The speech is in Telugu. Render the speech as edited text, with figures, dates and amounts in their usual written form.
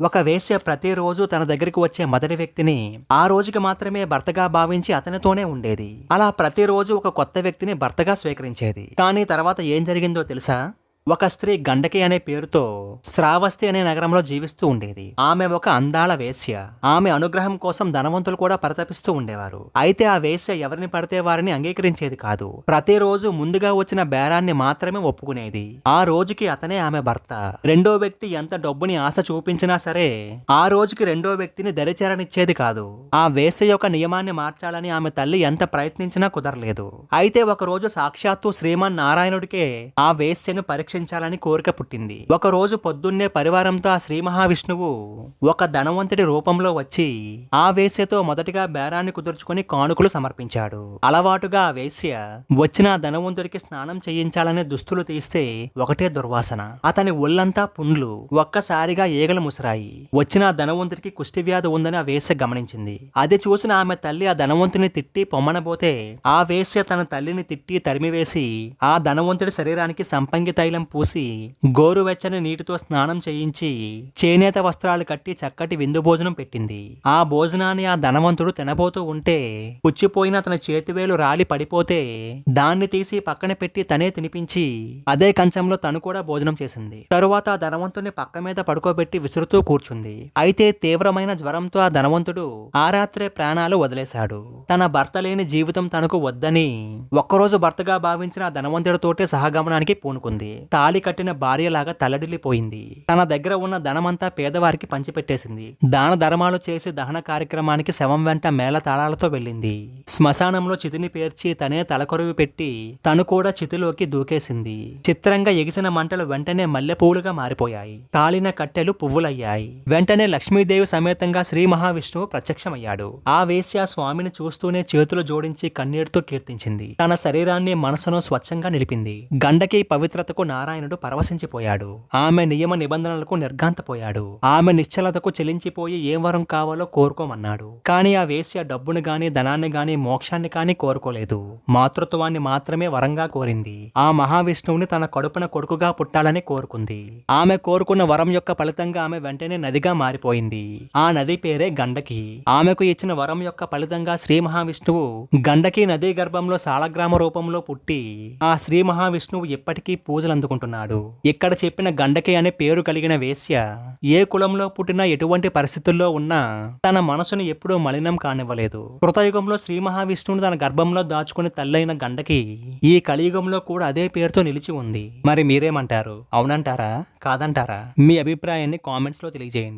ఒక వేశ్య ప్రతిరోజు తన దగ్గరికి వచ్చే మొదటి వ్యక్తిని ఆ రోజుకి మాత్రమే భర్తగా భావించి అతనితోనే ఉండేది. అలా ప్రతిరోజు ఒక కొత్త వ్యక్తిని భర్తగా స్వీకరించేది. కానీ తర్వాత ఏం జరిగిందో తెలుసా? ఒక స్త్రీ గండకి అనే పేరుతో శ్రావస్తి అనే నగరంలో జీవిస్తూ ఉండేది. ఆమె ఒక అందాల వేశ్య. ఆమె అనుగ్రహం కోసం ధనవంతులు కూడా పరితపిస్తూ ఉండేవారు. అయితే ఆ వేశ్య ఎవరిని పడితే వారిని అంగీకరించేది కాదు. ప్రతిరోజు ముందుగా వచ్చిన బేరాన్ని మాత్రమే ఒప్పుకునేది. ఆ రోజుకి అతనే ఆమె భర్త. రెండో వ్యక్తి ఎంత డబ్బుని ఆశ చూపించినా సరే ఆ రోజుకి రెండో వ్యక్తిని దరిచేరనిచ్చేది కాదు. ఆ వేశ్య యొక్క నియమాన్ని మార్చాలని ఆమె తల్లి ఎంత ప్రయత్నించినా కుదరలేదు. అయితే ఒక రోజు సాక్షాత్తు శ్రీమన్ నారాయణుడికే ఆ వేశ్యను పరీక్షించాలని కోరిక పుట్టింది. ఒక రోజు పొద్దున్నే పరివారంతో ఆ శ్రీ మహావిష్ణువు ఒక ధనవంతుడి రూపంలో వచ్చి ఆ వేశ్యతో మొదటిగా బేరాన్ని కుదుర్చుకుని కానుకలు సమర్పించాడు. అలవాటుగా ఆ వేశ్య వచ్చిన ధనవంతుడికి స్నానం చేయించాలనే దుస్తులు తీస్తే ఒకటే దుర్వాసన. అతని ఒళ్ళంతా పుండ్లు. ఒక్కసారిగా ఈగలు ముసిరాయి. వచ్చిన ధనవంతుడికి కుష్టి వ్యాధి ఉందని ఆ వేశ్య గమనించింది. అది చూసిన ఆమె తల్లి ఆ ధనవంతుని తిట్టి పొమ్మనబోతే ఆ వేశ్య తన తల్లిని తిట్టి తరిమివేసి ఆ ధనవంతుడి శరీరానికి సంపంగి తైలం పూసి గోరువెచ్చని నీటితో స్నానం చేయించి చేనేత వస్త్రాలు కట్టి చక్కటి విందు భోజనం పెట్టింది. ఆ భోజనాన్ని ఆ ధనవంతుడు తినబోతూ ఉంటే పుచ్చిపోయిన తన చేతివేలు రాలి పడిపోతే దాన్ని తీసి పక్కన పెట్టి తనే తినిపించి అదే కంచంలో తను కూడా భోజనం చేసింది. తరువాత ఆ ధనవంతుడిని పక్క మీద పడుకోబెట్టి విసురుతూ కూర్చుంది. అయితే తీవ్రమైన జ్వరంతో ఆ ధనవంతుడు ఆ రాత్రే ప్రాణాలు వదిలేశాడు. తన భర్త లేని జీవితం తనకు వద్దని ఒక్కరోజు భర్తగా భావించిన ఆ ధనవంతుడితోటే సహగమనానికి పూనుకుంది. తాళి కట్టిన భార్యలాగా తల్లడిల్లిపోయింది. తన దగ్గర ఉన్న ధనమంతా పేదవారికి పంచిపెట్టేసింది. దాన ధర్మాలు చేసి దహన కార్యక్రమానికి శవం వెంట మేళ తాళాలతో వెళ్ళింది. శ్మశానంలో చితిని పేర్చి తనే తలకొరువు పెట్టి తను కూడా చితిలోకి దూకేసింది. చిత్రంగా ఎగిసిన మంటలు వెంటనే మల్లెపూలుగా మారిపోయాయి. కాలిన కట్టెలు పువ్వులయ్యాయి. వెంటనే లక్ష్మీదేవి సమేతంగా శ్రీ మహావిష్ణువు ప్రత్యక్షమయ్యాడు. ఆ వేశ్య స్వామిని చూస్తూనే చేతులు జోడించి కన్నీటితో కీర్తించింది. తన శరీరాన్ని మనసును స్వచ్ఛంగా నిలిపింది. గండకి పవిత్రతకు నారాయణుడు పరవశించిపోయాడు. ఆమె నియమ నిబంధనలకు నిర్ఘాంతపోయాడు. ఆమె నిశ్చలతకు చెలించిపోయి ఏం వరం కావాలో కోరుకోమన్నాడు. కానీ ఆ వేశ్య డబ్బును గాని ధనాన్ని గాని మోక్షాన్ని కాని కోరుకోలేదు. మాతృత్వాన్ని మాత్రమే వరంగా కోరింది. ఆ మహావిష్ణువుని తన కడుపున కొడుకుగా పుట్టాలని కోరుకుంది. ఆమె కోరుకున్న వరం యొక్క ఫలితంగా ఆమె వెంటనే నదిగా మారిపోయింది. ఆ నది పేరే గండకి. ఆమెకు ఇచ్చిన వరం యొక్క ఫలితంగా శ్రీ మహావిష్ణువు గండకి నదీ గర్భంలో సాలగ్రామ రూపంలో పుట్టి ఆ శ్రీ మహావిష్ణువు ఇప్పటికీ పూజలు అందుకుంటున్నాడు. ఇక్కడ చెప్పిన గండకి అనే పేరు కలిగిన వేశ్య ఏ కులంలో పుట్టినా ఎటువంటి పరిస్థితుల్లో ఉన్నా తన మనసును ఎప్పుడూ మలినం కానివ్వలేదు. కృతయుగంలో శ్రీ మహావిష్ణువుని తన గర్భంలో దాచుకుని తల్లైన గండకి ఈ కలియుగంలో కూడా అదే పేరుతో నిలిచి ఉంది. మరి మీరేమంటారు? అవునంటారా? కాదంటారా? మీ అభిప్రాయాన్ని కామెంట్స్ లో తెలియజేయండి.